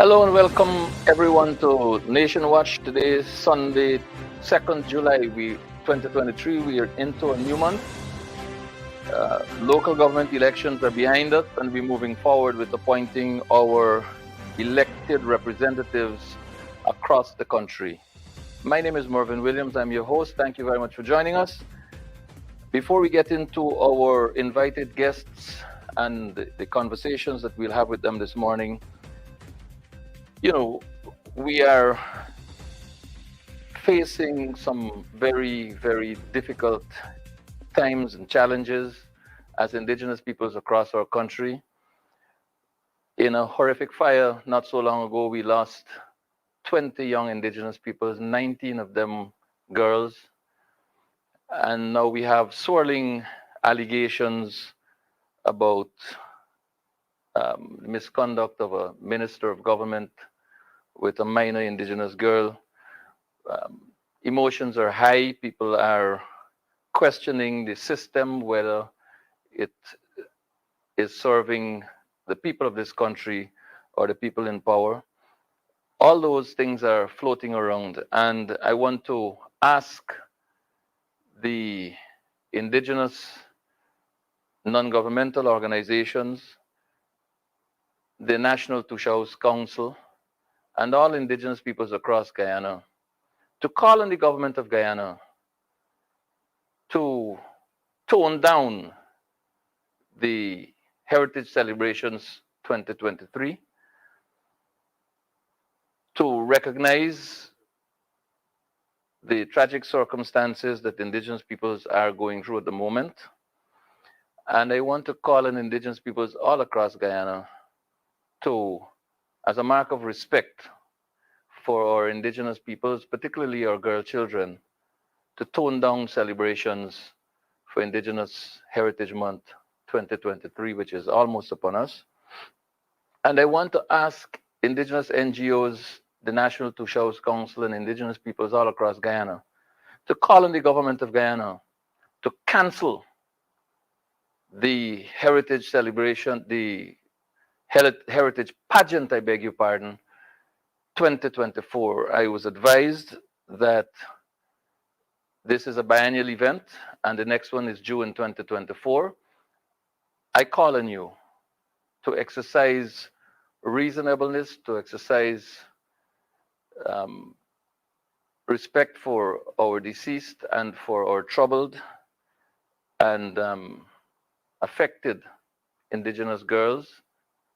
Hello and welcome everyone to Nation Watch. Today is Sunday, 2nd July 2023. We are into a new month. Local government elections are behind us and we're moving forward with appointing our elected representatives across the country. My name is Mervyn Williams. I'm your host. Thank you very much for joining us. Before we get into our invited guests and the conversations that we'll have with them this morning, we are facing some very, very difficult times and challenges as Indigenous peoples across our country. In a horrific fire not so long ago, we lost 20 young Indigenous peoples, 19 of them girls. And now we have swirling allegations about misconduct of a minister of government with a minor Indigenous girl. Emotions are high. People are questioning the system, whether it is serving the people of this country or the people in power. All those things are floating around. And I want to ask the Indigenous non-governmental organizations, the National Tushaus Council, and all Indigenous peoples across Guyana to call on the government of Guyana to tone down the Heritage Celebrations 2023, to recognize the tragic circumstances that Indigenous peoples are going through at the moment. And I want to call on Indigenous peoples all across Guyana to, as a mark of respect for our Indigenous peoples, particularly our girl children, to tone down celebrations for Indigenous Heritage Month 2023, which is almost upon us. And I want to ask Indigenous NGOs, the National Tushaus Council, and Indigenous peoples all across Guyana to call on the government of Guyana to cancel the heritage celebration, the heritage pageant, I beg your pardon, 2024. I was advised that this is a biennial event and the next one is June 2024. I call on you to exercise reasonableness, to exercise respect for our deceased and for our troubled and affected Indigenous girls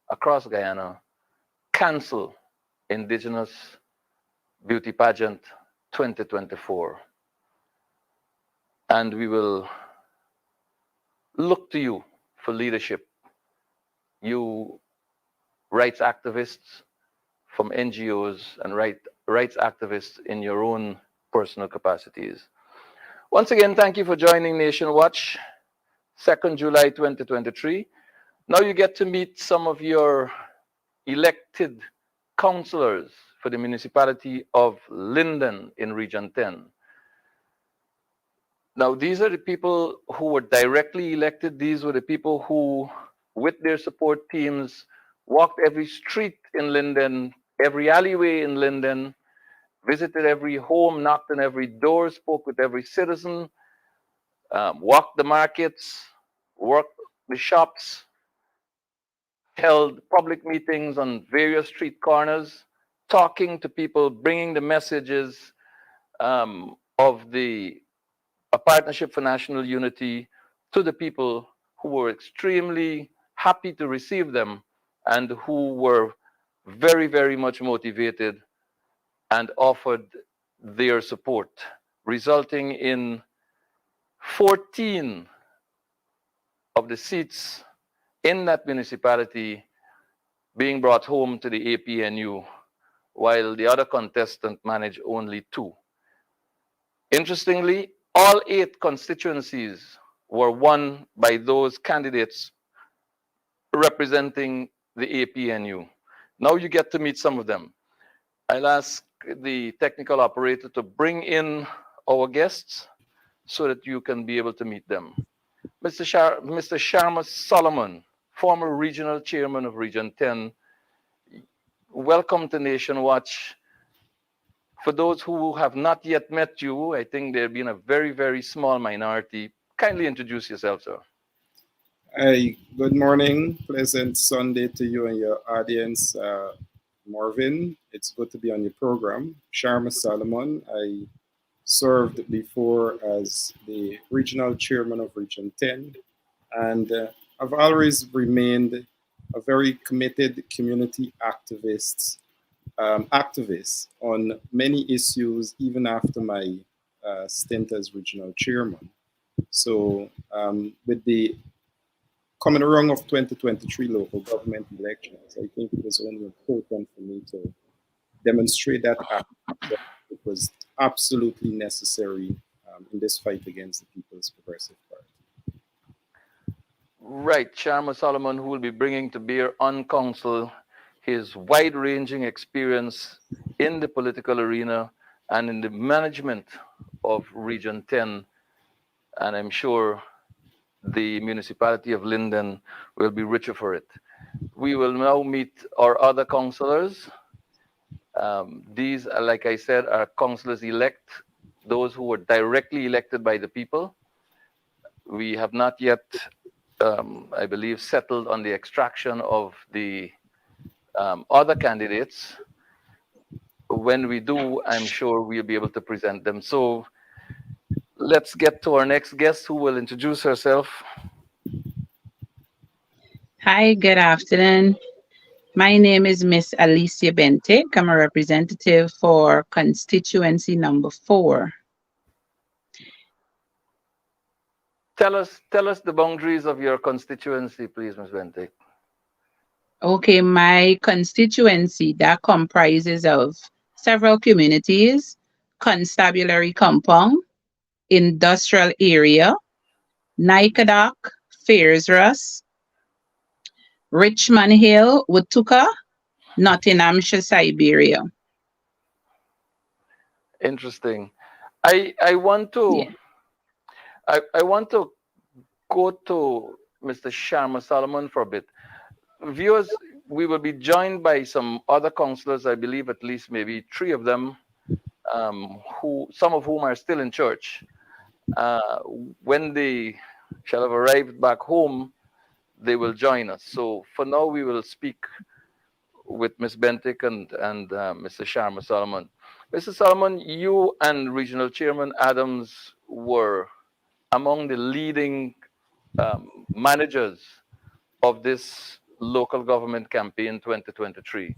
across Guyana. Cancel Indigenous Beauty Pageant 2024. And we will look to you for leadership. You rights activists from NGOs and rights activists in your own personal capacities. Once again, thank you for joining Nation Watch, 2nd July 2023. Now you get to meet some of your elected councillors for the municipality of Linden in Region 10. Now, these are the people who were directly elected. These were the people who, with their support teams, walked every street in Linden, every alleyway in Linden, visited every home, knocked on every door, spoke with every citizen, walked the markets, worked the shops, held public meetings on various street corners, talking to people, bringing the messages of a partnership for national unity to the people who were extremely happy to receive them and who were very, very much motivated and offered their support, resulting in 14 of the seats in that municipality being brought home to the APNU, while the other contestant managed only 2. Interestingly, all 8 constituencies were won by those candidates representing the APNU. Now you get to meet some of them. I'll ask the technical operator to bring in our guests so that you can be able to meet them. Mr. Sharma Solomon, former regional chairman of Region 10, welcome to Nation Watch. For those who have not yet met you, I think there have been a very, very small minority. Kindly introduce yourself, sir. Hi, good morning. Pleasant Sunday to you and your audience. Marvin, it's good to be on your program. Sharma Solomon, I served before as the regional chairman of Region 10, and I've always remained a very committed community activist on many issues, even after my stint as regional chairman. So, with the coming around of 2023 local government elections, I think it was only important for me to demonstrate that it was absolutely necessary in this fight against the People's Progressive Party. Right, Sharma Solomon, who will be bringing to bear on council his wide-ranging experience in the political arena and in the management of Region 10. And I'm sure the municipality of Linden will be richer for it. We will now meet our other councillors. These, like I said, are councillors elect, those who were directly elected by the people. We have not yet, I believe, settled on the extraction of the other candidates. When we do, I'm sure we'll be able to present them. So let's get to our next guest, who will introduce herself. Hi, good afternoon. My name is Miss Alicia Bentic. I'm a representative for constituency number 4. Tell us the boundaries of your constituency, please, Ms. Bentic. Okay, my constituency that comprises of several communities: Constabulary Compound, Industrial Area, Nykadock, Fairsrust, Richmond Hill, Watuka, Nottinghamshire, Siberia. Interesting. I want to Yeah. I want to go to Mr. Sharma Solomon for a bit. Viewers, we will be joined by some other councillors, I believe at least maybe 3 of them, some of whom are still in church. When they shall have arrived back home, they will join us. So for now, we will speak with Ms. Bentic and Mr. Sharma Solomon. Mr. Solomon, you and Regional Chairman Adams were among the leading managers of this local government campaign 2023.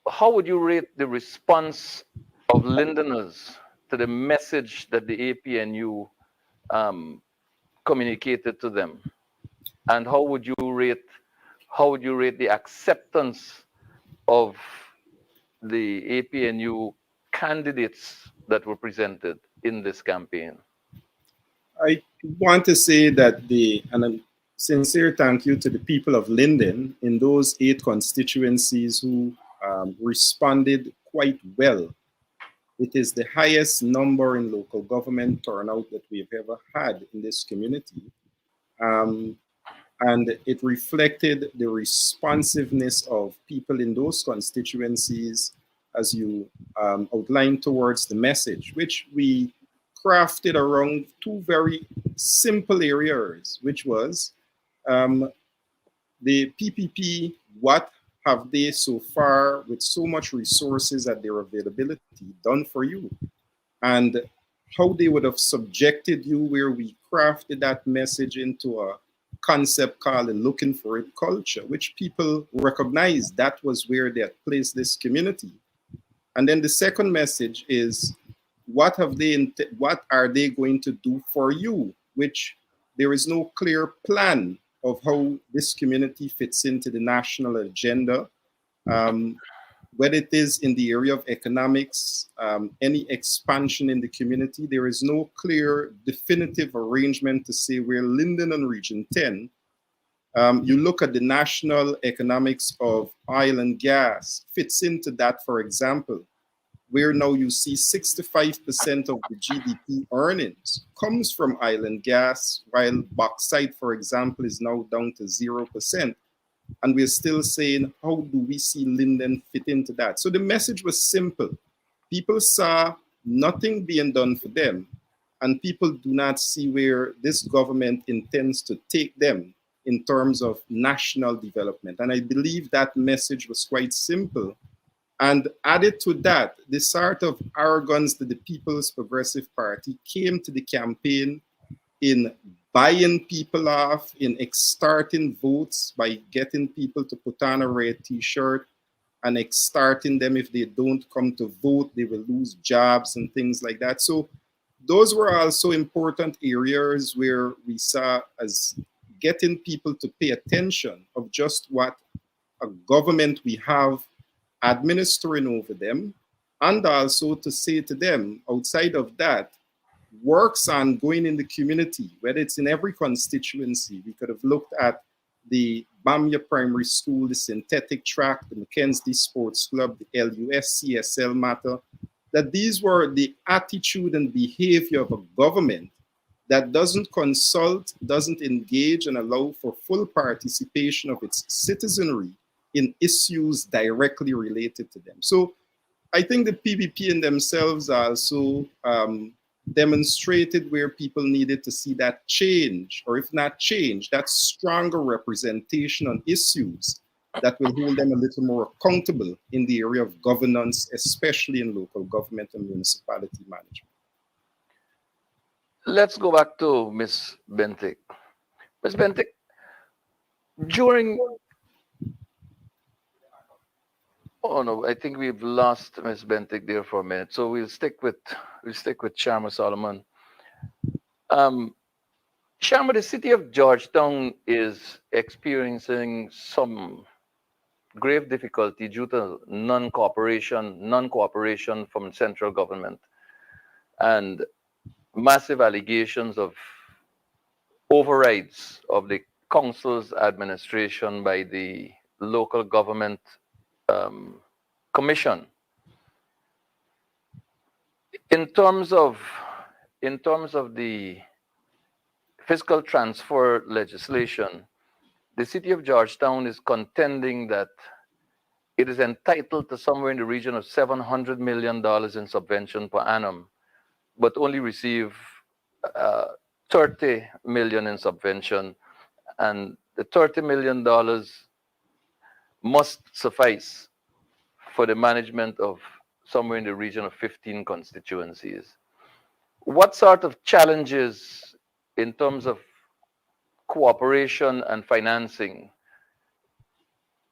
How would you rate the response of Lindeners to the message that the APNU communicated to them? And how would you rate the acceptance of the APNU candidates that were presented in this campaign? I want to say that and a sincere thank you to the people of Linden in those 8 constituencies who responded quite well. It is the highest number in local government turnout that we've ever had in this community. And it reflected the responsiveness of people in those constituencies, as you outlined, towards the message, which we crafted around 2 very simple areas, which was the PPP, what have they so far, with so much resources at their availability, done for you? And how they would have subjected you, where we crafted that message into a concept called the looking for it culture, which people recognized that was where they had placed this community. And then the second message is, what are they going to do for you? Which there is no clear plan of how this community fits into the national agenda. Whether it is in the area of economics, any expansion in the community, there is no clear definitive arrangement to say where Linden and Region 10, you look at the national economics of oil and gas, fits into that, for example, where now you see 65% of the GDP earnings comes from oil and gas, while bauxite, for example, is now down to 0%. And we're still saying, how do we see Linden fit into that? So the message was simple. People saw nothing being done for them, and people do not see where this government intends to take them in terms of national development. And I believe that message was quite simple. And added to that, the sort of arrogance that the People's Progressive Party came to the campaign in buying people off, in extorting votes by getting people to put on a red t-shirt and extorting them if they don't come to vote, they will lose jobs and things like that. So those were also important areas where we saw as getting people to pay attention of just what a government we have administering over them, and also to say to them, outside of that, works on going in the community, whether it's in every constituency. We could have looked at the Bamia Primary School, the synthetic track, the Mackenzie Sports Club, the LUS CSL matter, that these were the attitude and behavior of a government that doesn't consult, doesn't engage and allow for full participation of its citizenry in issues directly related to them. So I think the PPP in themselves also demonstrated where people needed to see that change, or if not change, that stronger representation on issues that will hold them a little more accountable in the area of governance, especially in local government and municipality management. Let's go back to Ms. Bentic. Ms. Bentic, during... Oh no, I think we've lost Ms. Bentic there for a minute. So we'll stick with Sharma Solomon. Sharma, the city of Georgetown is experiencing some grave difficulty due to non-cooperation from central government and massive allegations of overrides of the council's administration by the local government commission. In terms of the fiscal transfer legislation, the city of Georgetown is contending that it is entitled to somewhere in the region of $700 million in subvention per annum, but only receive 30 million in subvention, and the $30 million must suffice for the management of somewhere in the region of 15 constituencies. What sort of challenges in terms of cooperation and financing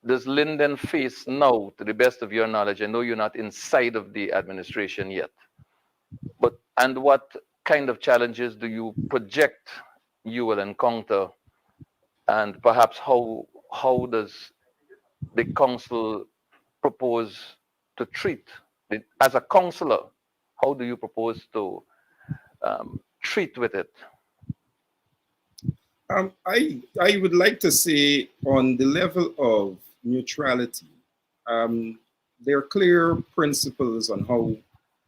does Linden face now, to the best of your knowledge? I know you're not inside of the administration yet, and what kind of challenges do you project you will encounter, and perhaps how does the council propose to treat it as a councillor? How do you propose to treat with it? I would like to say on the level of neutrality, there are clear principles on how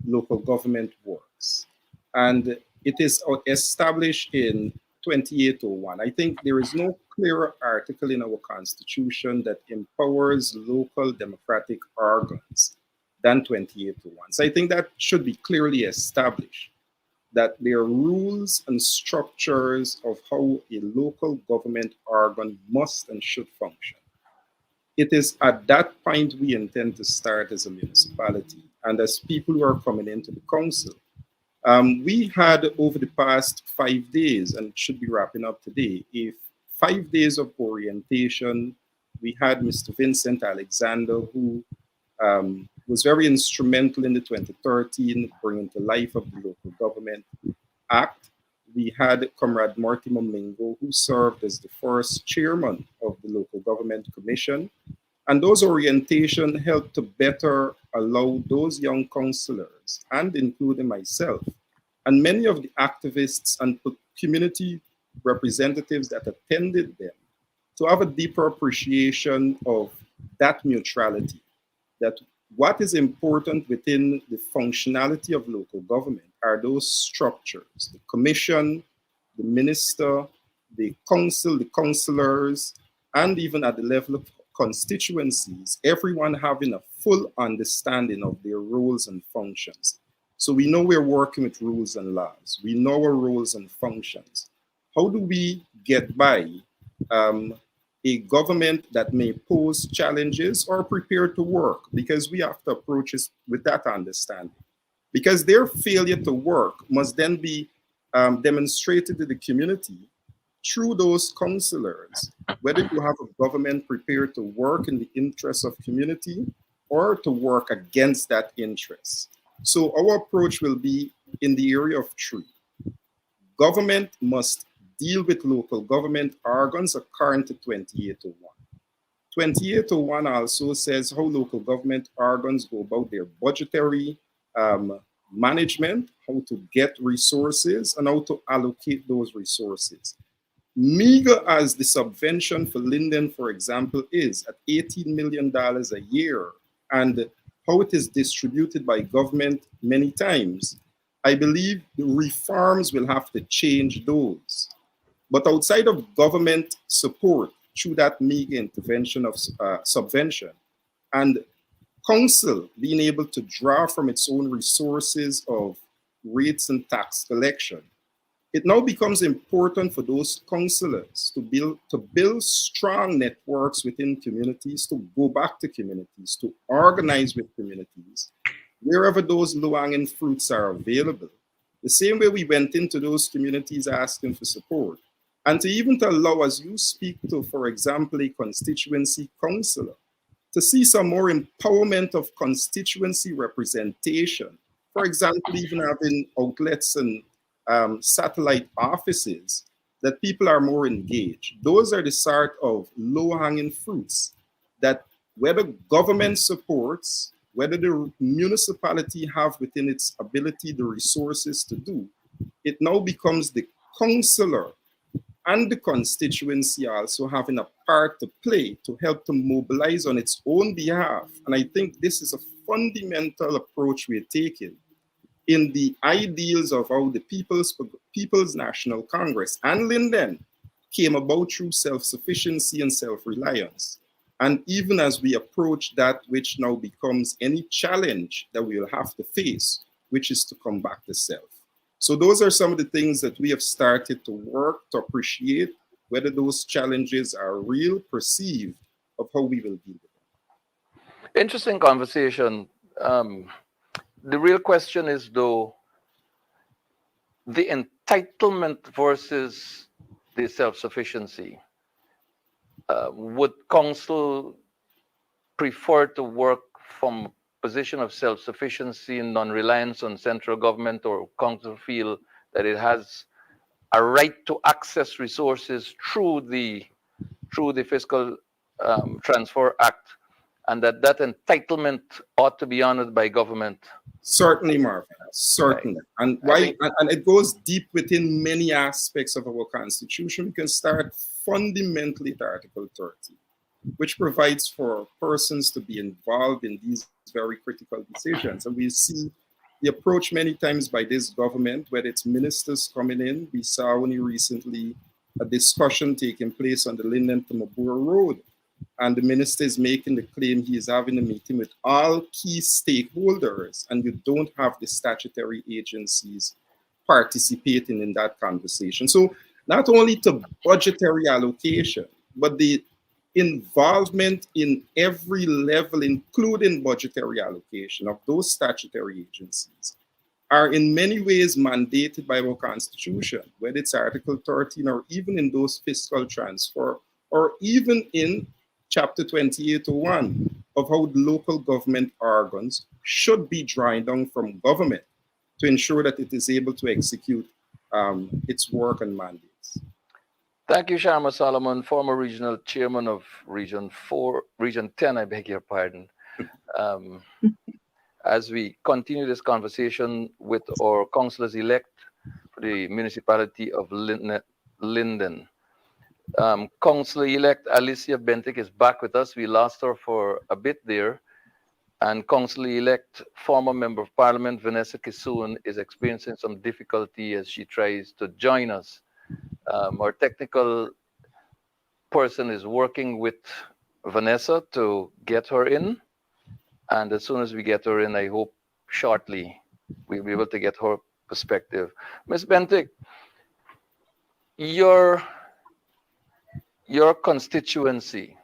local government works. And it is established in 2801. I think there is no clearer article in our constitution that empowers local democratic organs than 2801. So I think that should be clearly established, that there are rules and structures of how a local government organ must and should function. It is at that point we intend to start as a municipality and as people who are coming into the council. We had over the past 5 days, and should be wrapping up today, 5 days of orientation. We had Mr. Vincent Alexander, who was very instrumental in the 2013 bringing to life of the Local Government Act. We had Comrade Mortimer Mingo, who served as the first chairman of the Local Government Commission. And those orientation helped to better allow those young councillors, and including myself, and many of the activists and community representatives that attended them, to have a deeper appreciation of that neutrality, that what is important within the functionality of local government are those structures, the commission, the minister, the council, the councillors, and even at the level of constituencies, everyone having a full understanding of their roles and functions. So we know we're working with rules and laws. We know our roles and functions. How do we get by a government that may pose challenges or prepare to work? Because we have to approach it with that understanding. Because their failure to work must then be demonstrated to the community through those councillors, whether you have a government prepared to work in the interest of community or to work against that interest. So our approach will be in the area of three. Government must deal with local government organs according to 2801. 2801 also says how local government organs go about their budgetary management, how to get resources, and how to allocate those resources. Meager as the subvention for Linden, for example, is at $18 million a year, and how it is distributed by government many times, I believe the reforms will have to change those. But outside of government support through that meager intervention of subvention, and council being able to draw from its own resources of rates and tax collection, it now becomes important for those councillors to build strong networks within communities, to go back to communities, to organize with communities, wherever those low-hanging fruits are available. The same way we went into those communities asking for support, and to even to allow, as you speak to, for example, a constituency councillor, to see some more empowerment of constituency representation. For example, even having outlets and satellite offices that people are more engaged. Those are the sort of low-hanging fruits that whether government supports, whether the municipality have within its ability the resources to do, it now becomes the councillor and the constituency also having a part to play to help to mobilize on its own behalf. And I think this is a fundamental approach we're taking in the ideals of how the People's National Congress and Linden came about through self-sufficiency and self-reliance. And even as we approach that which now becomes any challenge that we will have to face, which is to come back to self. So those are some of the things that we have started to work to appreciate, whether those challenges are real, perceived, of how we will deal with them. Interesting conversation. The real question is, though, the entitlement versus the self-sufficiency. Would council prefer to work from a position of self-sufficiency and non-reliance on central government, or council feel that it has a right to access resources through the Fiscal Transfer Act, and that entitlement ought to be honored by government? Certainly, Marvin, certainly. And why? And it goes deep within many aspects of our Constitution. We can start fundamentally at Article 30, which provides for persons to be involved in these very critical decisions. And we see the approach many times by this government, whether it's ministers coming in. We saw only recently a discussion taking place on the Linden to Mabura Road. And the minister is making the claim he is having a meeting with all key stakeholders, and you don't have the statutory agencies participating in that conversation. So not only to budgetary allocation, but the involvement in every level, including budgetary allocation of those statutory agencies, are in many ways mandated by our Constitution, whether it's Article 13 or even in those fiscal transfer, or even in Chapter 2801 of how the local government organs should be drawing down from government to ensure that it is able to execute its work and mandates. Thank you, Sharma Solomon, former regional chairman of Region 10, I beg your pardon. As we continue this conversation with our councillors-elect for the municipality of Linden. Councillor-elect Alicia Bentic is back with us. We lost her for a bit there. And Councillor-elect former Member of Parliament Vanessa Kisoon is experiencing some difficulty as she tries to join us. Our technical person is working with Vanessa to get her in. And as soon as we get her in, I hope shortly we'll be able to get her perspective. Ms. Bentic, your constituency,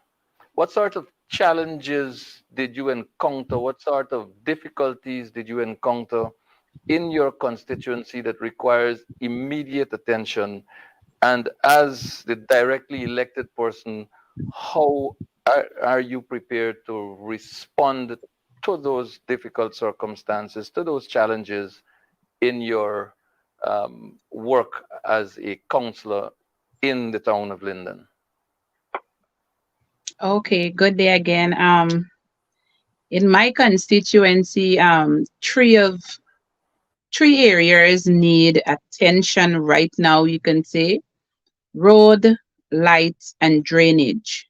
what sort of challenges did you encounter? What sort of difficulties did you encounter in your constituency that requires immediate attention? And as the directly elected person, how are you prepared to respond to those difficult circumstances, to those challenges in your work as a councillor in the town of Linden? Okay, good day again. In my constituency, three areas need attention right now, you can say: road, lights, and drainage.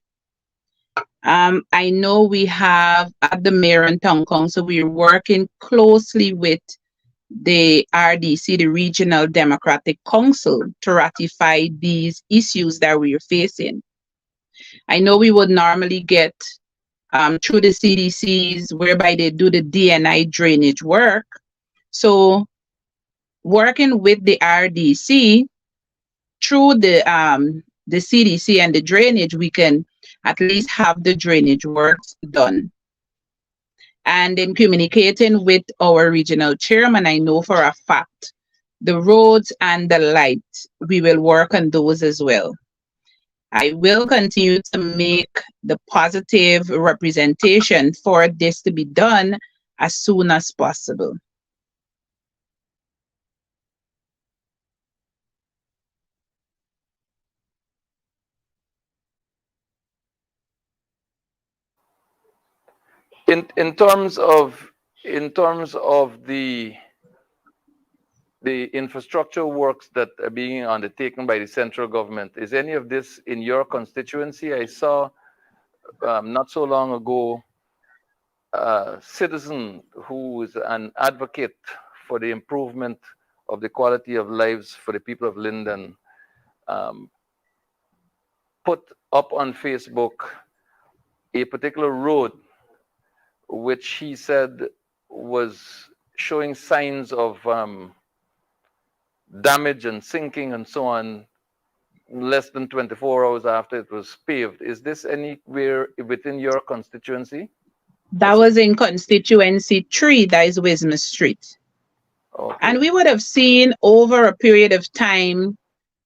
I know we have at the mayor and town council, we're working closely with the RDC, the Regional Democratic Council, to ratify these issues that we're facing. I know we would normally get through the CDCs, whereby they do the DNI drainage work. So working with the RDC through the CDC and the drainage, we can at least have the drainage works done. And in communicating with our regional chairman, I know for a fact the roads and the lights, we will work on those as well. I will continue to make the positive representation for this to be done as soon as possible. In terms of the infrastructure works that are being undertaken by the central government, is any of this in your constituency? I saw not so long ago a citizen who is an advocate for the improvement of the quality of lives for the people of Linden put up on Facebook a particular road which he said was showing signs of damage and sinking and so on, less than 24 hours after it was paved. Is this anywhere within your constituency? That was in constituency 3, that is Wisma Street. Okay. And we would have seen over a period of time,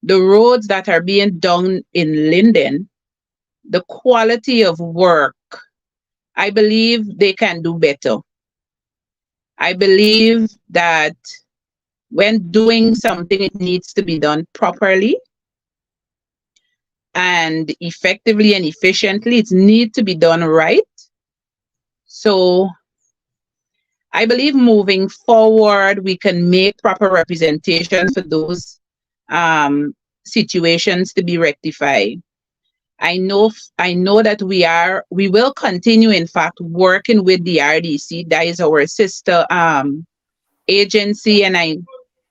the roads that are being done in Linden, the quality of work, I believe they can do better. I believe that when doing something, it needs to be done properly and effectively and efficiently. It needs to be done right. So I believe moving forward, we can make proper representation for those situations to be rectified. I know that we will continue, in fact, working with the RDC. That is our sister agency, and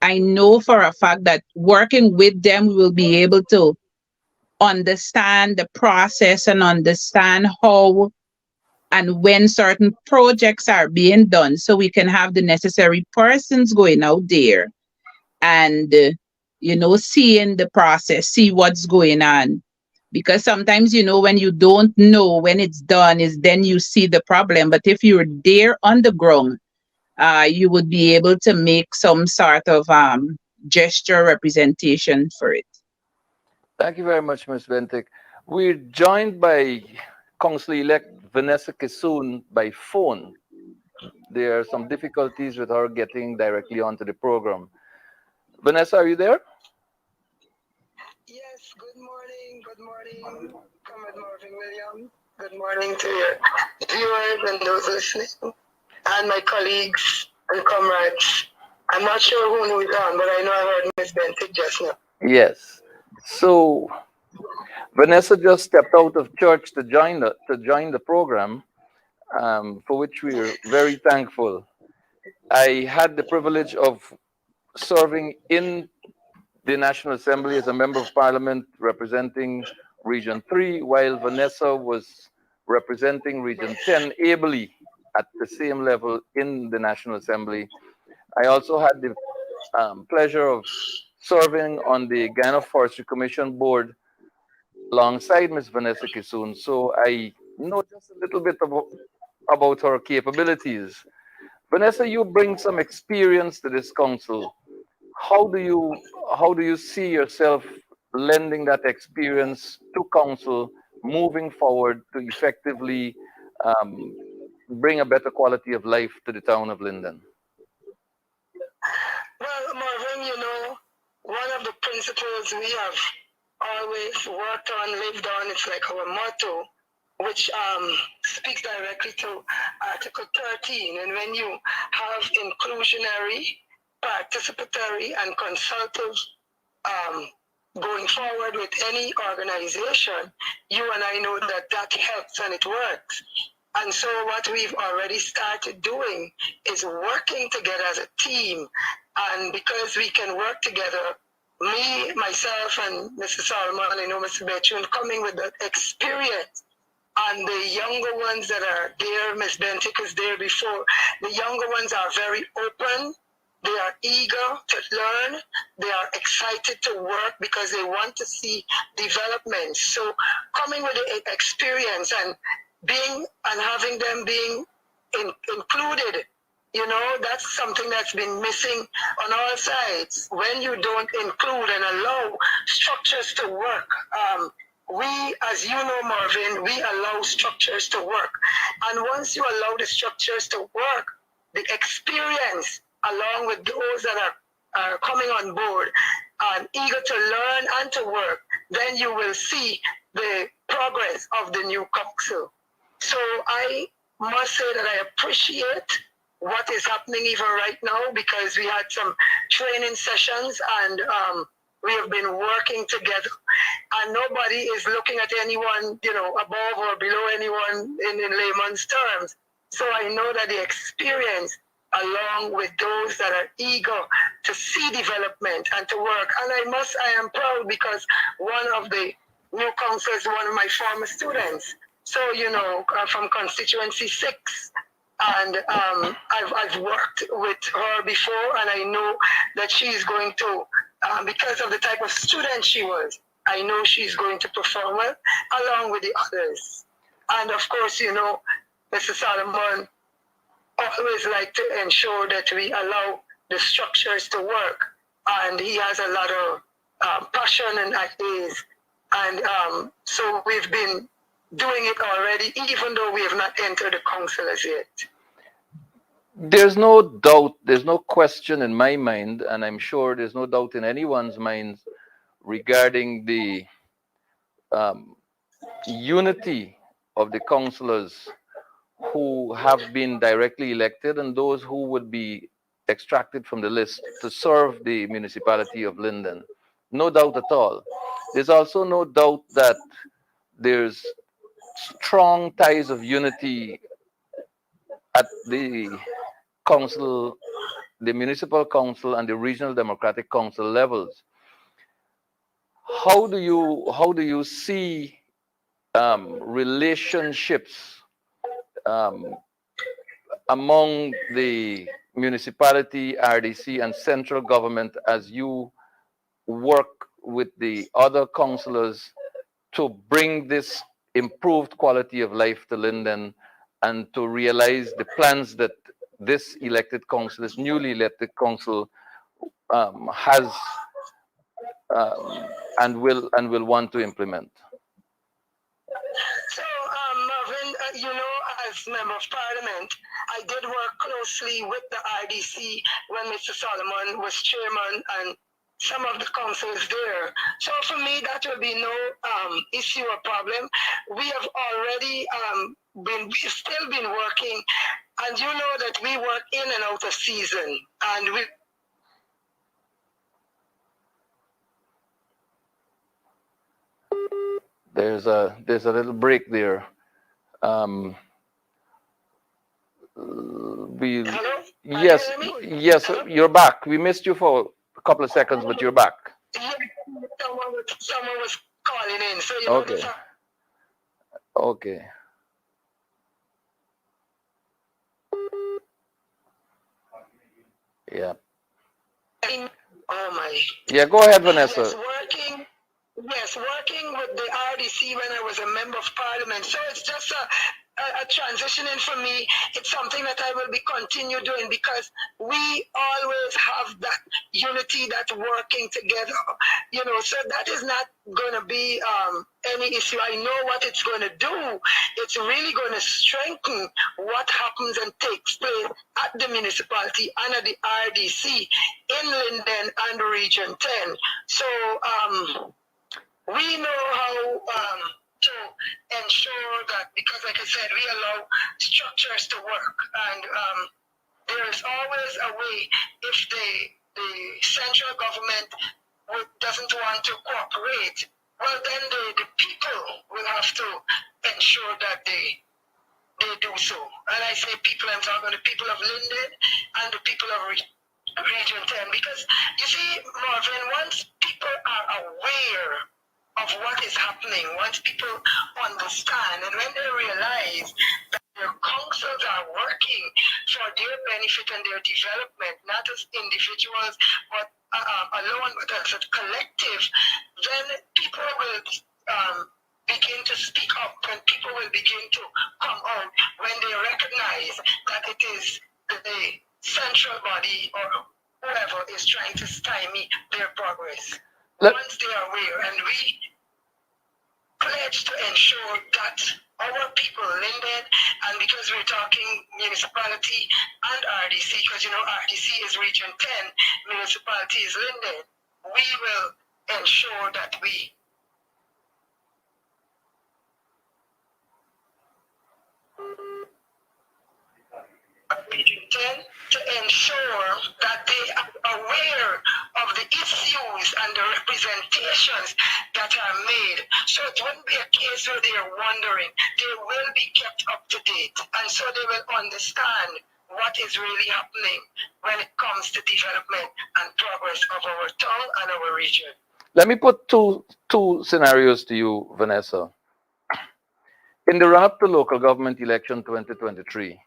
I know for a fact that working with them, we will be able to understand the process and understand how and when certain projects are being done, so we can have the necessary persons going out there and seeing the process, see what's going on. Because sometimes, when you don't know when it's done, is then you see the problem. But if you're there on the ground, you would be able to make some sort of gesture representation for it. Thank you very much, Ms. Bentic. We're joined by Councillor-elect Vanessa Kisoon by phone. There are some difficulties with her getting directly onto the program. Vanessa, are you there? Yes, good morning. Good morning, Comrade Marvin Williams. Good morning to your viewers and those listening, and my colleagues and comrades. I'm not sure who is on, but I know I heard Ms. Bentic just now. Yes. So Vanessa just stepped out of church to join the program, for which we are very thankful. I had the privilege of serving in the National Assembly as a member of Parliament representing Region 3, while Vanessa was representing Region 10 ably at the same level in the National Assembly. I also had the pleasure of serving on the Guyana Forestry Commission board alongside Ms. Vanessa Kisoon, so I know just a little bit about her capabilities. Vanessa, you bring some experience to this council. How do you how do you see yourself lending that experience to council moving forward to effectively um, bring a better quality of life to the town of Linden? Well, Marvin, you know, one of the principles we have always worked on, lived on, it's like our motto, which speaks directly to Article 13. And when you have inclusionary, participatory, and consultative going forward with any organization, you and I know that that helps and it works. And so what we've already started doing is working together as a team. And because we can work together, me, myself, and Mr. Solomon, I know Mr. Betchun, coming with that experience, and the younger ones that are there, Ms. Bentic is there before, the younger ones are very open. They are eager to learn. They are excited to work because they want to see development. So coming with the experience and being and having them being included, you know, that's something that's been missing on all sides. When you don't include and allow structures to work, we, as you know, Marvin, we allow structures to work. And once you allow the structures to work, the experience, along with those that are coming on board and eager to learn and to work, then you will see the progress of the new council. So I must say that I appreciate what is happening even right now, because we had some training sessions and we have been working together, and nobody is looking at anyone, you know, above or below anyone in layman's terms. So I know that the experience, along with those that are eager to see development and to work, and I am proud because one of the new councillors, one of my former students. So, you know, from constituency 6, and I've worked with her before, and I know that she's going to, because of the type of student she was, I know she's going to perform well along with the others. And of course, you know, Mr. Solomon always like to ensure that we allow the structures to work, and he has a lot of passion and ideas, and so we've been doing it already, even though we have not entered the council as yet. There's no doubt, there's no question in my mind, and I'm sure there's no doubt in anyone's mind regarding the unity of the councillors who have been directly elected and those who would be extracted from the list to serve the municipality of Linden. No doubt at all. There's also no doubt that there's strong ties of unity at the council, the municipal council and the regional democratic council levels. How do you see relationships among the municipality, RDC, and central government as you work with the other councillors to bring this improved quality of life to Linden and to realize the plans that this elected council, this newly elected council, has and will want to implement? So, Marvin, you know, as Member of Parliament, I did work closely with the RDC when Mr. Solomon was chairman and some of the councils there. So for me, that will be no issue or problem. We have already we've still been working, and you know that we work in and out of season, and we There's a little break there. Hello? Yes, yes, Hello? you're back. We missed you for a couple of seconds, but you're back. Yeah, someone was calling in. So you know Okay. this. Okay. Yeah. Oh my. Yeah, go ahead, Vanessa. Working with the RDC when I was a member of parliament. So it's just a transitioning for me. It's something that I will be continue doing because we always have that unity, that working together. You know, so that is not going to be any issue. I know what it's going to do. It's really going to strengthen what happens and takes place at the municipality and at the RDC in Linden and Region 10. So we know how to ensure that, because like I said, we allow structures to work, and there is always a way if the central government doesn't want to cooperate, well then the people will have to ensure that they do so. And I say people, I'm talking about the people of Linden and the people of Region 10. Because you see, Marvin, once people are aware of what is happening, once people understand, and when they realize that their councils are working for their benefit and their development, not as individuals, but alone, but as a collective, then people will begin to speak up, and people will begin to come out when they recognize that it is the central body or whoever is trying to stymie their progress. Once they are aware, and we pledge to ensure that our people, Linden, and because we're talking municipality and RDC, because you know RDC is Region 10, municipality is Linden, we will ensure that we Region 10 to ensure that they are aware of the issues and the representations that are made. So it wouldn't be a case where they are wondering. They will be kept up to date. And so they will understand what is really happening when it comes to development and progress of our town and our region. Let me put two scenarios to you, Vanessa. In the run-up to local government election 2023,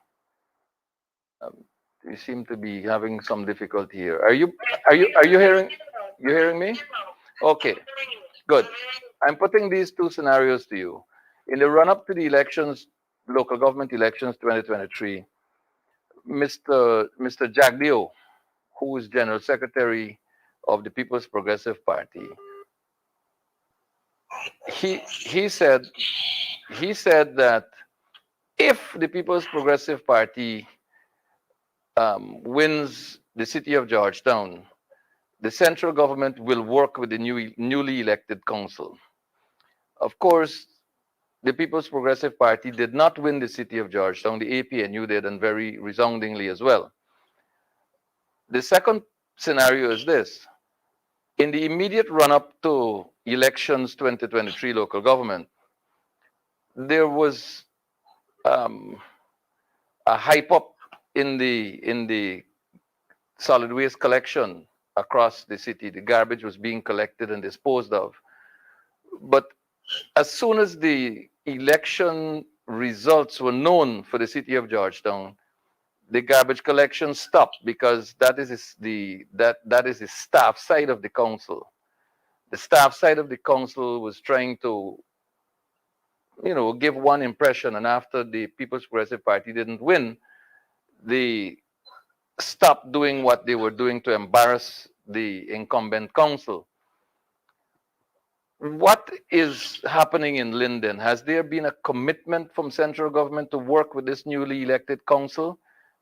you seem to be having some difficulty here. Are you hearing? You hearing me? Okay, good. I'm putting these two scenarios to you. In the run-up to the elections, local government elections 2023, Mr. Jagdeo, who is General Secretary of the People's Progressive Party, he said that if the People's Progressive Party wins the city of Georgetown, the central government will work with the newly elected council. Of course, the People's Progressive Party did not win the city of Georgetown. The APNU did, and very resoundingly as well. The second scenario is this. In the immediate run-up to elections 2023 local government, there was a hype up in the solid waste collection across the city. The garbage was being collected and disposed of. But as soon as the election results were known for the city of Georgetown, the garbage collection stopped because that is the staff side of the council. The staff side of the council was trying to, give one impression, and after the People's Progressive Party didn't win, they stopped doing what they were doing to embarrass the incumbent council. What is happening in Linden? Has there been a commitment from central government to work with this newly elected council?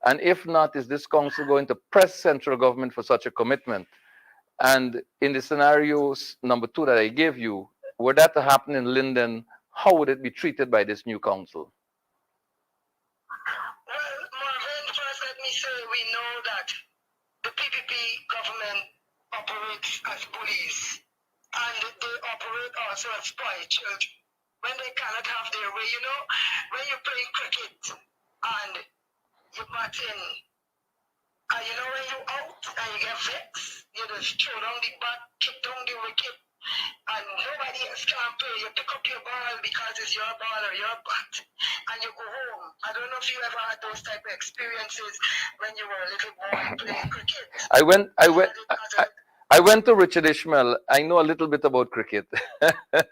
And if not, is this council going to press central government for such a commitment? And in the scenarios number 2 that I gave you, were that to happen in Linden, how would it be treated by this new council? Well, Marvin, first let me say we know that the PPP government operates as bullies, and they operate also as spoil children when they cannot have their way. You know, when you're playing cricket and you're batting, and you know when you're out and you get vexed, you just throw down the bat, kick down the wicket, and nobody else can play. You pick up your ball because it's your ball or your bat, and you go home. I don't know if you ever had those type of experiences when you were a little boy playing cricket. I went to Richard Ishmael. I know a little bit about cricket. Right. But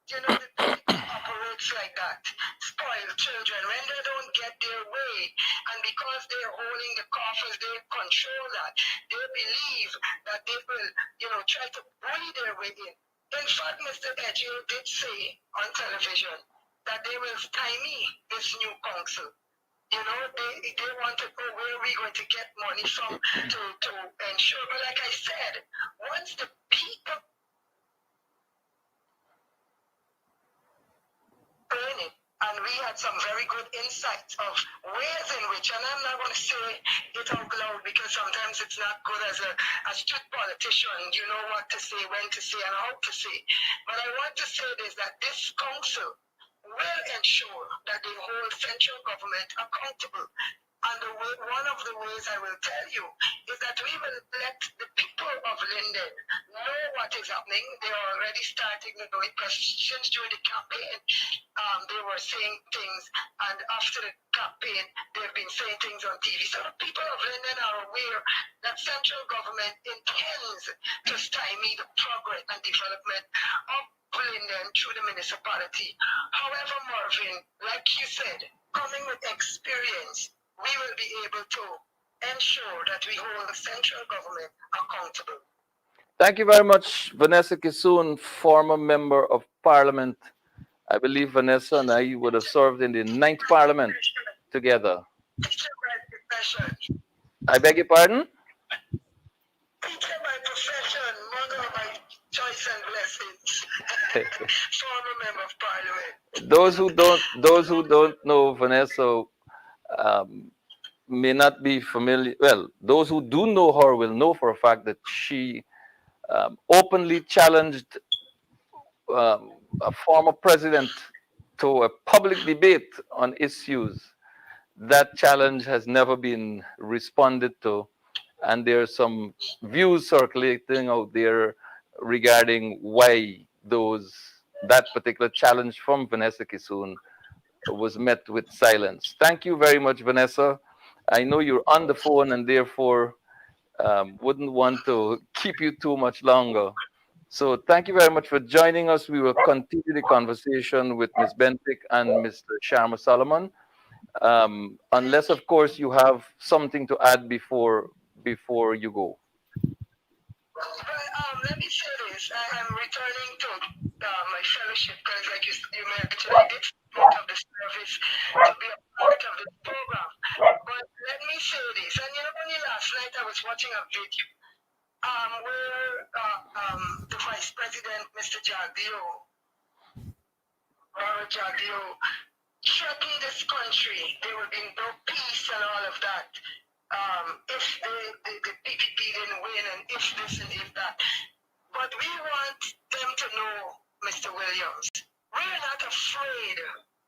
you know, the PPP operates like that. Spoil children when they don't get their way, and because they're holding the coffers, they control that. They believe that they will, try to bully their way in. In fact, Mr. Edgeo did say on television that they will stymie this new council. They want to know where are we going to get money from to ensure. But like I said, once the people earning, and we had some very good insights of ways in which, and I'm not going to say it out loud because sometimes it's not good as a astute politician. You know what to say, when to say, and how to say. But I want to say this, that this council will ensure that they hold central government accountable. And one of the ways I will tell you is that we will let the people of Linden know what is happening. They are already starting to know it because since during the campaign, they were saying things, and after the campaign, they've been saying things on TV. So the people of Linden are aware that central government intends to stymie the progress and development of Linden through the municipality. However, Marvin, like you said, coming with experience, we will be able to ensure that we hold the central government accountable. Thank you very much, Vanessa Kisoon, former member of Parliament. I believe Vanessa and I would have served in the 9th Parliament together. Teacher by profession. I beg your pardon? Teacher by profession, mother by choice and blessings. Former member of Parliament. Those who don't know Vanessa may not be familiar. Well, those who do know her will know for a fact that she openly challenged a former president to a public debate on issues. That challenge has never been responded to, and there are some views circulating out there regarding why that particular challenge from Vanessa Kisoon was met with silence. Thank you very much, Vanessa. I know you're on the phone and therefore wouldn't want to keep you too much longer. So thank you very much for joining us. We will continue the conversation with Ms. Bentic and Mr. Sharma Solomon, unless, of course, you have something to add before you go. Let me say this. I am returning to my fellowship because, like you mentioned, I did part of the service to be a part of this program. But let me say this. And only last night I was watching a video where the Vice President, Mr. Robert Jagdeo, threatened this country. There will be no peace and all of that. If the PPP didn't win, and if this and if that. But we want them to know, Mr. Williams, we're not afraid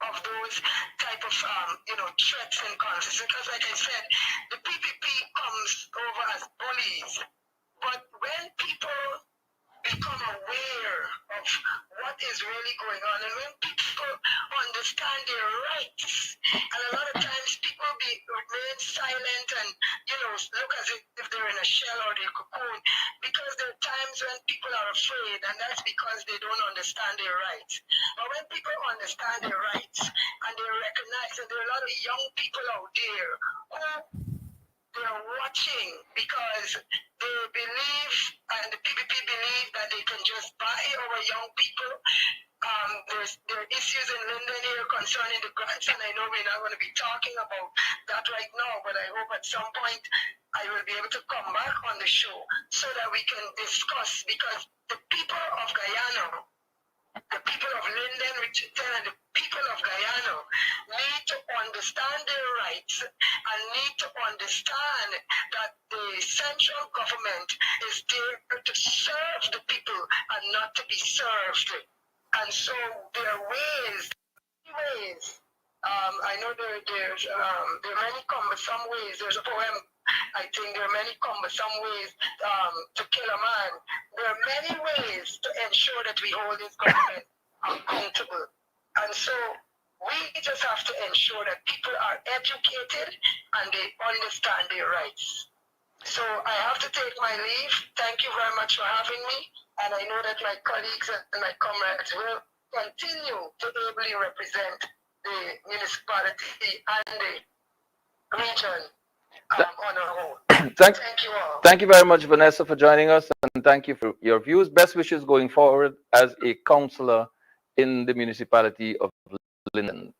of those type of threats and consequences. Because like I said, the PPP comes over as bullies. But when people become aware of what is really going on, and when people understand their rights, and a lot of times people remain silent and look as if they're in a shell or they're cocoon, because there are times when people are afraid, and that's because they don't understand their rights. But when people understand their rights and they recognize that there are a lot of young people out there who they're watching because they believe, and the PPP believe, that they can just buy our young people. There are issues in Linden here concerning the grants, and I know we're not going to be talking about that right now, but I hope at some point I will be able to come back on the show so that we can discuss, because the people of Guyana, the people of Linden, Richardson, and the people of Guyana need to understand their rights and need to understand that the central government is there to serve the people and not to be served. And so there are ways. I know there are many some ways. There's a poem I think there are many cumbersome ways to kill a man. There are many ways to ensure that we hold this government accountable. And so we just have to ensure that people are educated and they understand their rights. So I have to take my leave. Thank you very much for having me. And I know that my colleagues and my comrades will continue to ably represent the municipality and the region on a whole. Thank you all. Thank you very much, Vanessa, for joining us, and thank you for your views. Best wishes going forward as a councillor in the municipality of Linden.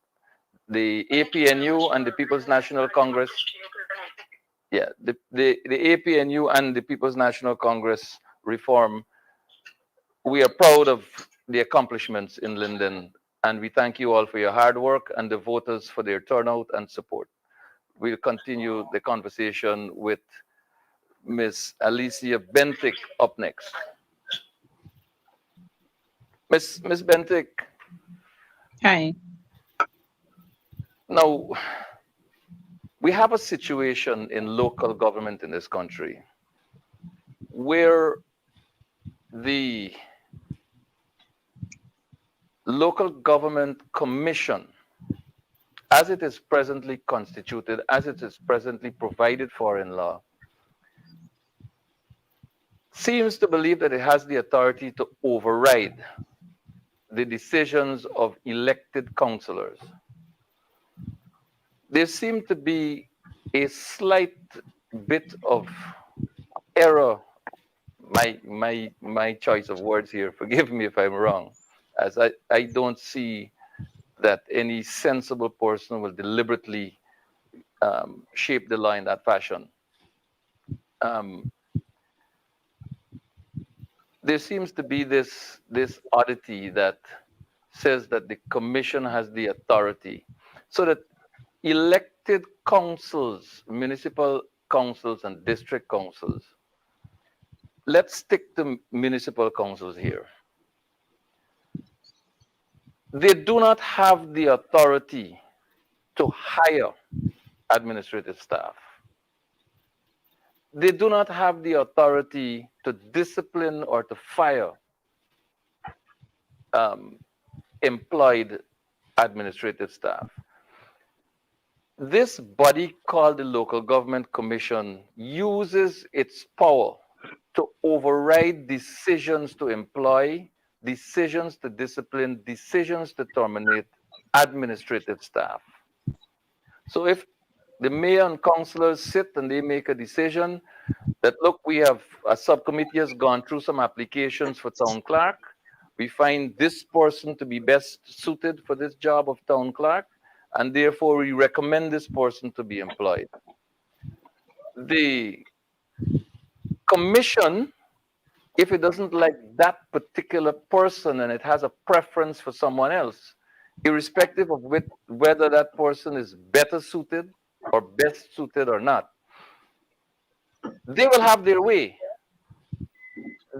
The APNU and the People's National Congress. Yeah, the APNU and the People's National Congress reform, we are proud of the accomplishments in Linden, and we thank you all for your hard work and the voters for their turnout and support. We'll continue the conversation with Ms. Alicia Bentic up next. Ms. Bentic. Hi. Now, we have a situation in local government in this country where the local government commission, as it is presently constituted, as it is presently provided for in law, seems to believe that it has the authority to override the decisions of elected councillors. There seemed to be a slight bit of error, my choice of words here, forgive me if I'm wrong, as I don't see that any sensible person will deliberately shape the law in that fashion. There seems to be this oddity that says that the commission has the authority, so that elected councils, municipal councils and district councils, let's stick to municipal councils here. They do not have the authority to hire administrative staff. They do not have the authority to discipline or to fire employed administrative staff. This body called the Local Government Commission uses its power to override decisions to employ, decisions to discipline, decisions to terminate administrative staff. So if the mayor and councillors sit and they make a decision that, look, we have a subcommittee has gone through some applications for town clerk. We find this person to be best suited for this job of town clerk, and therefore we recommend this person to be employed. The commission, if it doesn't like that particular person and it has a preference for someone else, irrespective of whether that person is better suited or best suited or not, they will have their way.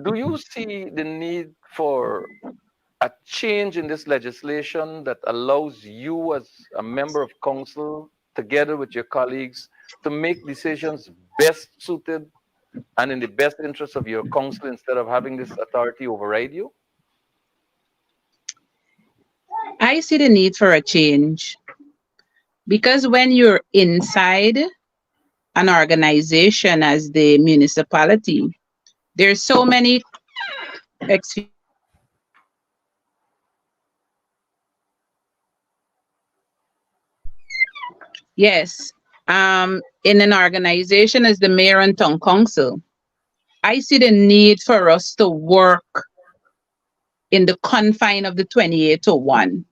Do you see the need for a change in this legislation that allows you as a member of council, together with your colleagues, to make decisions best suited and in the best interest of your council instead of having this authority override you? I see the need for a change because when you're inside an organization as the municipality, there's so many yes. In an organization as the mayor and town council, I see the need for us to work in the confine of the 2801.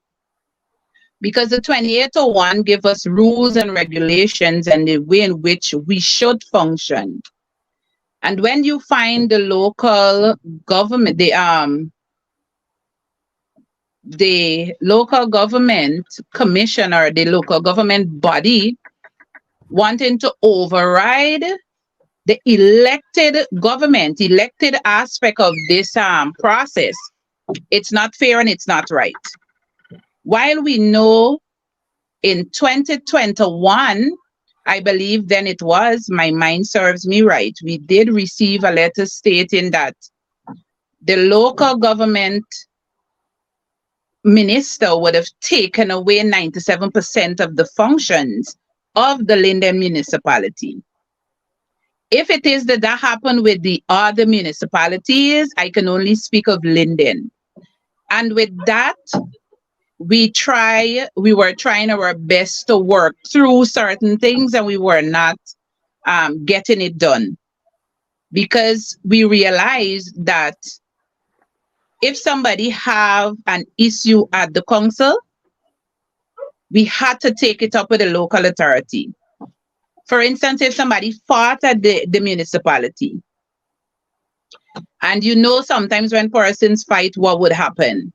Because the 2801 give us rules and regulations and the way in which we should function. And when you find the local government, the local government commission or the local government body wanting to override the elected government, elected aspect of this process, it's not fair and it's not right. While we know in 2021, I believe then it was, my mind serves me right, we did receive a letter stating that the local government minister would have taken away 97% of the functions of the Linden municipality. If it is that that happened with the other municipalities, I can only speak of Linden. And with that, we were trying our best to work through certain things and we were not getting it done because we realized that if somebody have an issue at the council, we had to take it up with the local authority. For instance, if somebody fought at the municipality, and you know sometimes when persons fight, what would happen?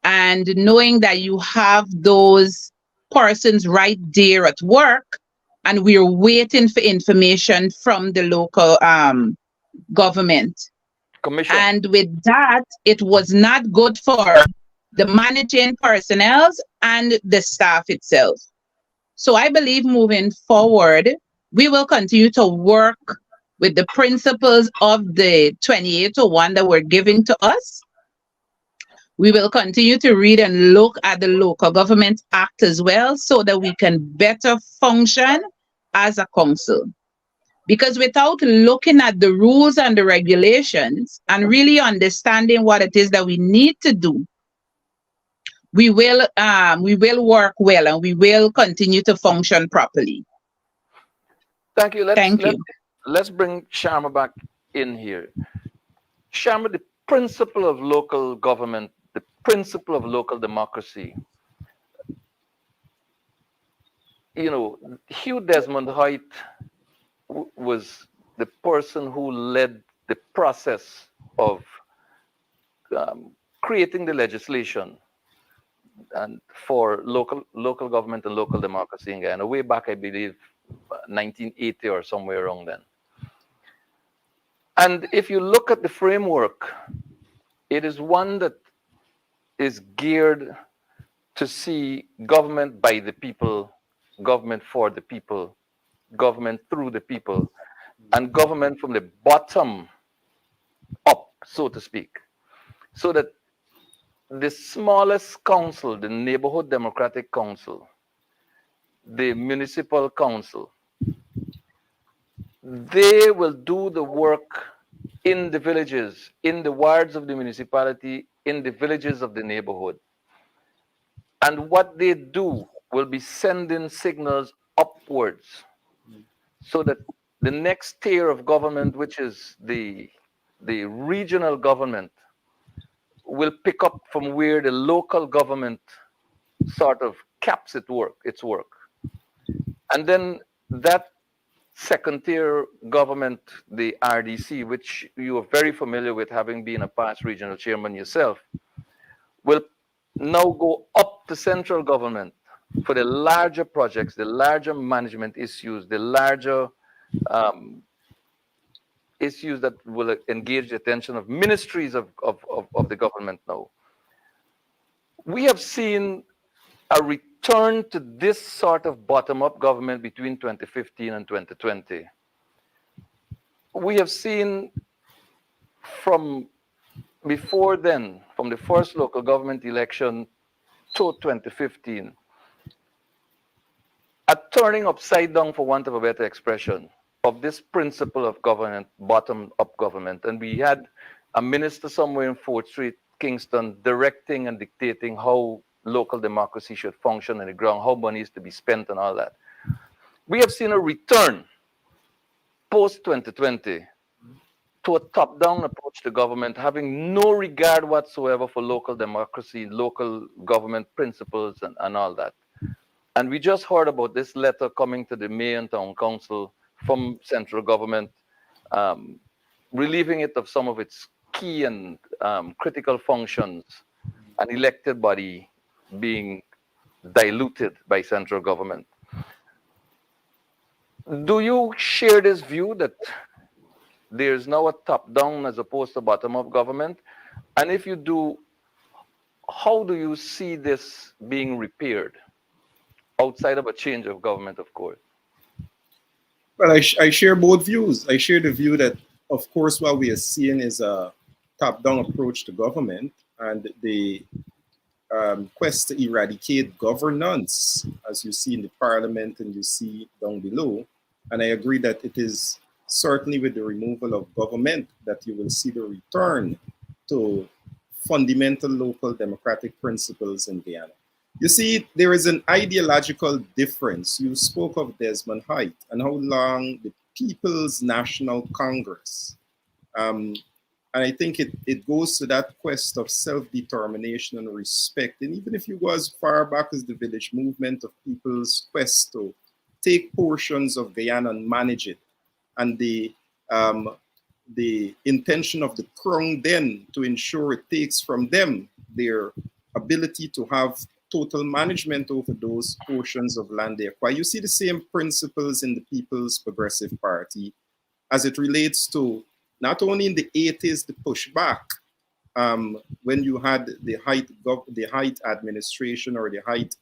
And knowing that you have those persons right there at work, and we're waiting for information from the local government. Commission. And with that, it was not good for the managing personnel and the staff itself. So I believe moving forward, we will continue to work with the principles of the 2801 that were giving to us. We will continue to read and look at the Local Government Act as well so that we can better function as a council. Because without looking at the rules and the regulations and really understanding what it is that we need to do, we will work well and we will continue to function properly. Thank you. Thank you. Let's bring Sharma back in here. Sharma, the principle of local government, the principle of local democracy. You know, Hugh Desmond Hoyt was the person who led the process of creating the legislation and for local government and local democracy in Guyana, way back, I believe, 1980 or somewhere around then. And if you look at the framework, it is one that is geared to see government by the people, government for the people, government through the people, and government from the bottom up, so to speak. So that the smallest council, the neighborhood democratic council, the municipal council, they will do the work in the villages, in the wards of the municipality, in the villages of the neighborhood. And what they do will be sending signals upwards so that the next tier of government, which is the regional government, will pick up from where the local government sort of caps its work. And then that second tier government, the RDC, which you are very familiar with having been a past regional chairman yourself, will now go up to central government for the larger projects, the larger management issues, the larger issues that will engage the attention of ministries of the government now. We have seen a return to this sort of bottom-up government between 2015 and 2020. We have seen from before then, from the first local government election to 2015, a turning upside down, for want of a better expression, of this principle of government, bottom-up government. And we had a minister somewhere in 4th Street, Kingston, directing and dictating how local democracy should function on the ground, how money is to be spent and all that. We have seen a return post-2020 to a top-down approach to government, having no regard whatsoever for local democracy, local government principles and all that. And we just heard about this letter coming to the mayor and town council from central government, relieving it of some of its key and critical functions, an elected body being diluted by central government. Do you share this view that there's now a top-down as opposed to bottom-up government? And if you do, how do you see this being repaired outside of a change of government, of course? Well, I share both views. I share the view that, of course, what we are seeing is a top-down approach to government and the quest to eradicate governance, as you see in the parliament and you see down below. And I agree that it is certainly with the removal of government that you will see the return to fundamental local democratic principles in Guyana. You see, there is an ideological difference. You spoke of Desmond Height and how long the People's National Congress um, and I think it goes to that quest of self-determination and respect. And even if you go as far back as the village movement of people's quest to take portions of Guyana and manage it, and um, the intention of the crown then to ensure it takes from them their ability to have total management over those portions of land they acquire. You see the same principles in the People's Progressive Party as it relates to not only in the 80s, the pushback when you had the Height administration or the Height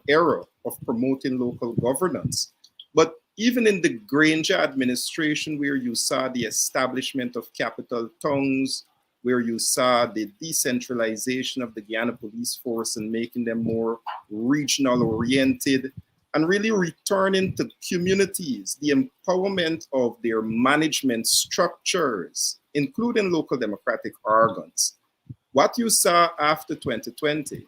era of promoting local governance, but even in the Granger administration, where you saw the establishment of capital towns, where you saw the decentralization of the Guyana police force and making them more regional oriented, and really returning to communities the empowerment of their management structures, including local democratic organs. What you saw after 2020,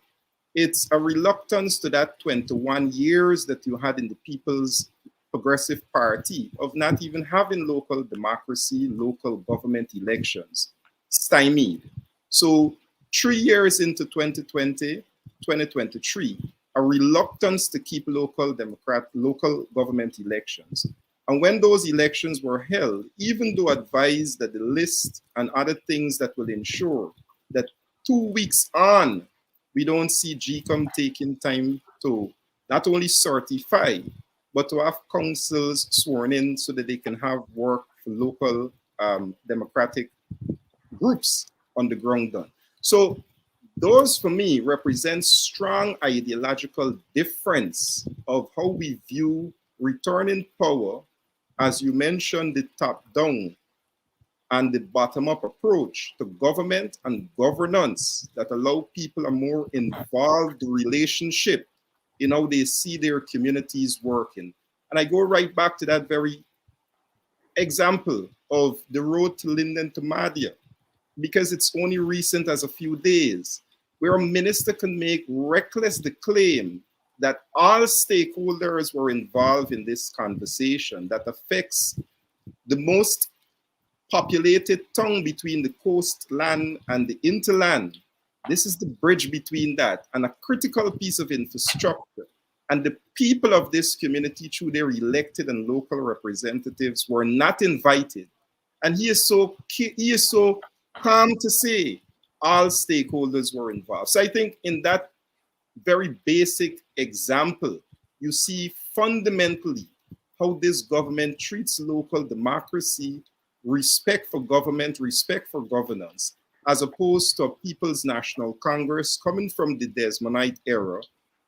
it's a reluctance to that 21 years that you had in the People's Progressive Party of not even having local democracy, local government elections, stymied. So 3 years into 2020, 2023, a reluctance to keep local government elections. And when those elections were held, even though advised that the list and other things that will ensure that 2 weeks on, we don't see GCOM taking time to not only certify, but to have councils sworn in so that they can have work for local democratic groups on the ground done. So those for me represent strong ideological difference of how we view returning power, as you mentioned, the top down and the bottom up approach to government and governance that allow people a more involved relationship in how they see their communities working. And I go right back to that very example of the road to Linden to Madia, because it's only recent as a few days, where a minister can make reckless the claim that all stakeholders were involved in this conversation that affects the most populated tongue between the coastland and the interland. This is the bridge between that and a critical piece of infrastructure. And the people of this community, through their elected and local representatives, were not invited. And he is so calm to say all stakeholders were involved. So I think in that very basic example, you see fundamentally how this government treats local democracy, respect for government, respect for governance, as opposed to a People's National Congress coming from the Desmondite era,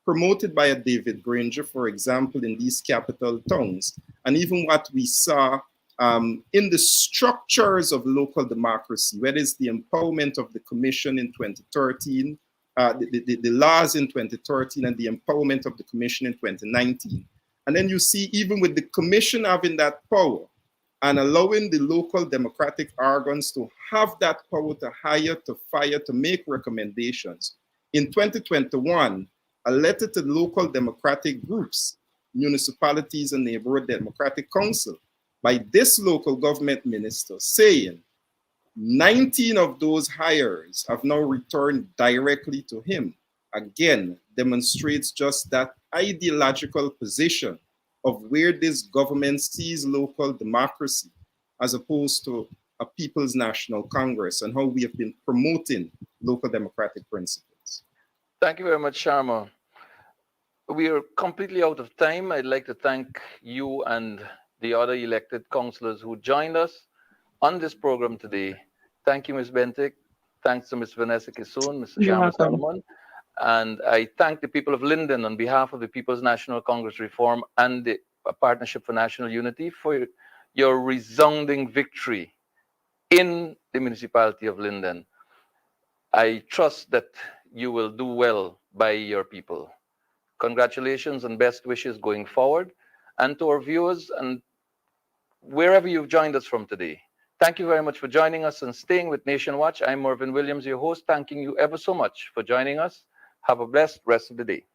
promoted by a David Granger, for example, in these capital towns, and even what we saw in the structures of local democracy, whether it's the empowerment of the commission in 2013, the laws in 2013, and the empowerment of the commission in 2019. And then you see, even with the commission having that power and allowing the local democratic organs to have that power to hire, to fire, to make recommendations. In 2021, a letter to local democratic groups, municipalities, and neighborhood democratic council by this local government minister saying 19 of those hires have now returned directly to him, again, demonstrates just that ideological position of where this government sees local democracy as opposed to a People's National Congress and how we have been promoting local democratic principles. Thank you very much, Sharma. We are completely out of time. I'd like to thank you and the other elected councillors who joined us on this program today. Thank you, Ms. Bentic. Thanks to Ms. Vanessa Kisoon, Mr. You're Sharma welcome. Solomon. And I thank the people of Linden on behalf of the People's National Congress Reform and the Partnership for National Unity, for your resounding victory in the municipality of Linden. I trust that you will do well by your people. Congratulations and best wishes going forward. And to our viewers and wherever you've joined us from today, thank you very much for joining us and staying with Nation Watch. I'm Mervyn Williams, your host, thanking you ever so much for joining us. Have a blessed rest of the day.